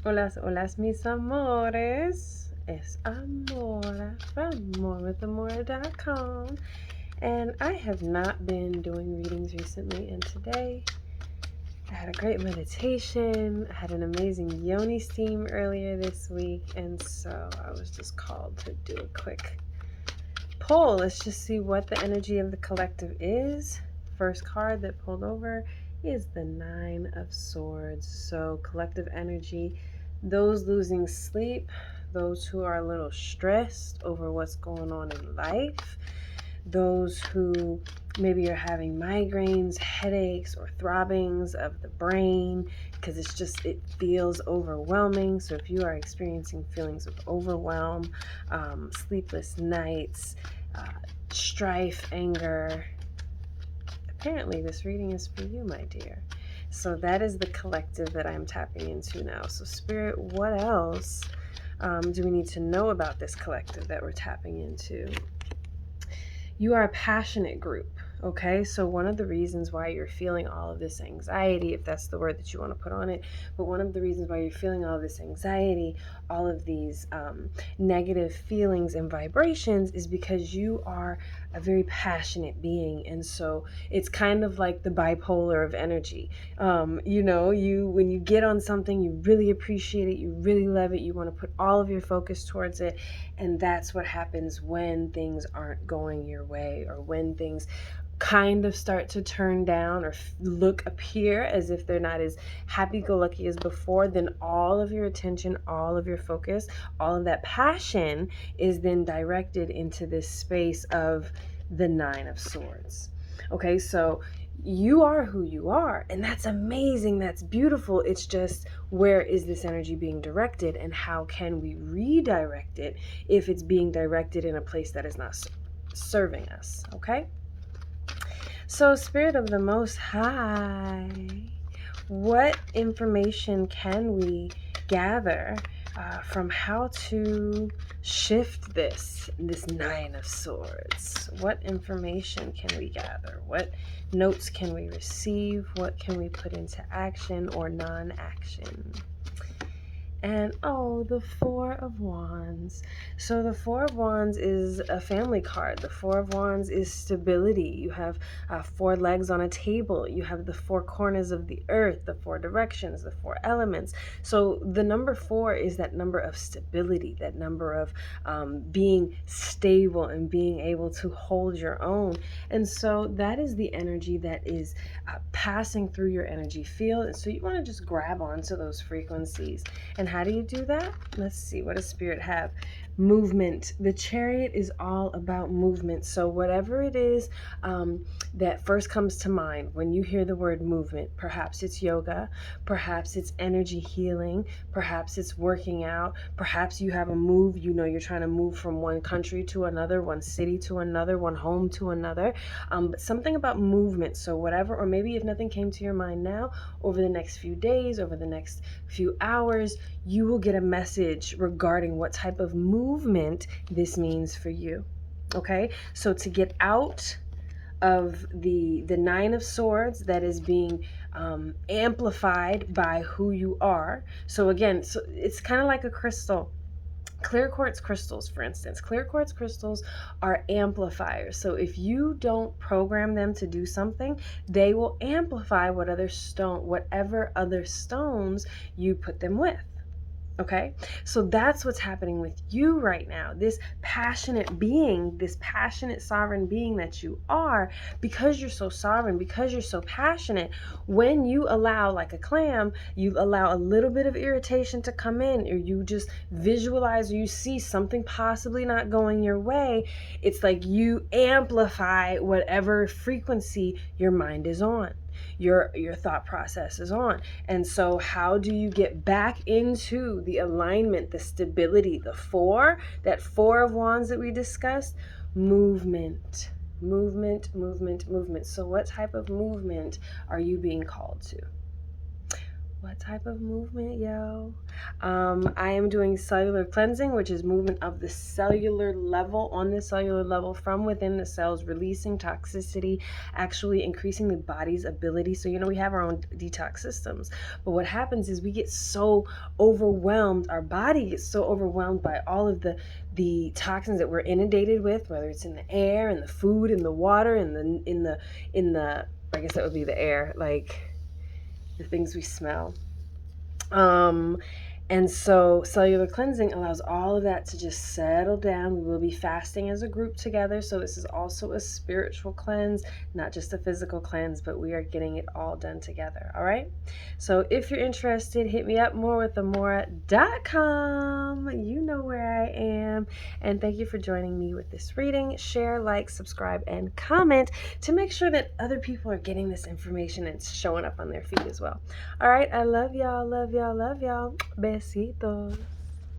Hola, hola, mis amores. Es Amora from morewithamora.com. And I have not been doing readings recently, and today I had a great meditation. I had an amazing yoni steam earlier this week, and so I was just called to do a quick pull. Let's just see what the energy of the collective is. First card that pulled over is the Nine of Swords. So, collective energy, those losing sleep, those who are a little stressed over what's going on in life, those who maybe are having migraines, headaches, or throbbings of the brain because it feels overwhelming. So, if you are experiencing feelings of overwhelm, sleepless nights, uh, strife, anger, apparently this reading is for you, my dear. So that is the collective that I'm tapping into now. So Spirit, what else do we need to know about this collective that we're tapping into? You are a passionate group. Okay, so one of the reasons why you're feeling all of this anxiety, if that's the word that you want to put on it, but one of the reasons why you're feeling all of this anxiety, all of these negative feelings and vibrations is because you are a very passionate being. And so it's kind of like the bipolar of energy. You when you get on something, you really appreciate it, you really love it, you want to put all of your focus towards it. And that's what happens when things aren't going your way, or when things kind of start to turn down or appear as if they're not as happy-go-lucky as before. Then all of your attention, all of your focus, all of that passion is then directed into this space of the Nine of Swords. Okay, so you are who you are, and that's amazing, that's beautiful. It's just, where is this energy being directed, and how can we redirect it if it's being directed in a place that is not serving us? Okay, so Spirit of the Most High, what information can we gather from how to shift this Nine of Swords? What information can we gather? What notes can we receive? What can we put into action or non-action? And the Four of Wands. So the Four of Wands is a family card. The Four of Wands is stability. You have four legs on a table. You have the four corners of the earth, the four directions, the four elements. So the number four is that number of stability, that number of being stable and being able to hold your own. And so that is the energy that is passing through your energy field. And so you want to just grab onto those frequencies. And how do you do that? Let's see, what does Spirit have? Movement. The Chariot is all about movement. So whatever it is that first comes to mind when you hear the word movement, perhaps it's yoga, perhaps it's energy healing, perhaps it's working out, perhaps you have a move, you're trying to move from one country to another, one city to another, one home to another, but something about movement. So whatever, or maybe if nothing came to your mind now, over the next few days, over the next few hours, you will get a message regarding what type of movement this means for you. Okay, so to get out of the Nine of Swords that is being amplified by who you are. So again, so it's kind of like a crystal. Clear quartz crystals, for instance, clear quartz crystals are amplifiers. So if you don't program them to do something, they will amplify whatever other stones you put them with. Okay, so that's what's happening with you right now. This passionate being, this passionate sovereign being that you are, because you're so sovereign, because you're so passionate, when you allow, like a clam, you allow a little bit of irritation to come in, or you just visualize, or you see something possibly not going your way, it's like you amplify whatever frequency your mind is on, your thought process is on. And so how do you get back into the alignment, the stability, that Four of Wands that we discussed? Movement, movement, movement, movement. So what type of movement are you being called to? What type of movement, yo? I am doing cellular cleansing, which is movement of the cellular level, on the cellular level from within the cells, releasing toxicity, actually increasing the body's ability. So, we have our own detox systems. But what happens is we get so overwhelmed, our body gets so overwhelmed by all of the toxins that we're inundated with, whether it's in the air, in the food, in the water, in the I guess that would be the air, like the things we smell. And so cellular cleansing allows all of that to just settle down. We will be fasting as a group together. So this is also a spiritual cleanse, not just a physical cleanse, but we are getting it all done together. All right. So if you're interested, hit me up, morewithamora.com. You know where I am. And thank you for joining me with this reading. Share, like, subscribe, and comment to make sure that other people are getting this information and it's showing up on their feed as well. All right. I love y'all. Love y'all. Love y'all. Besitos.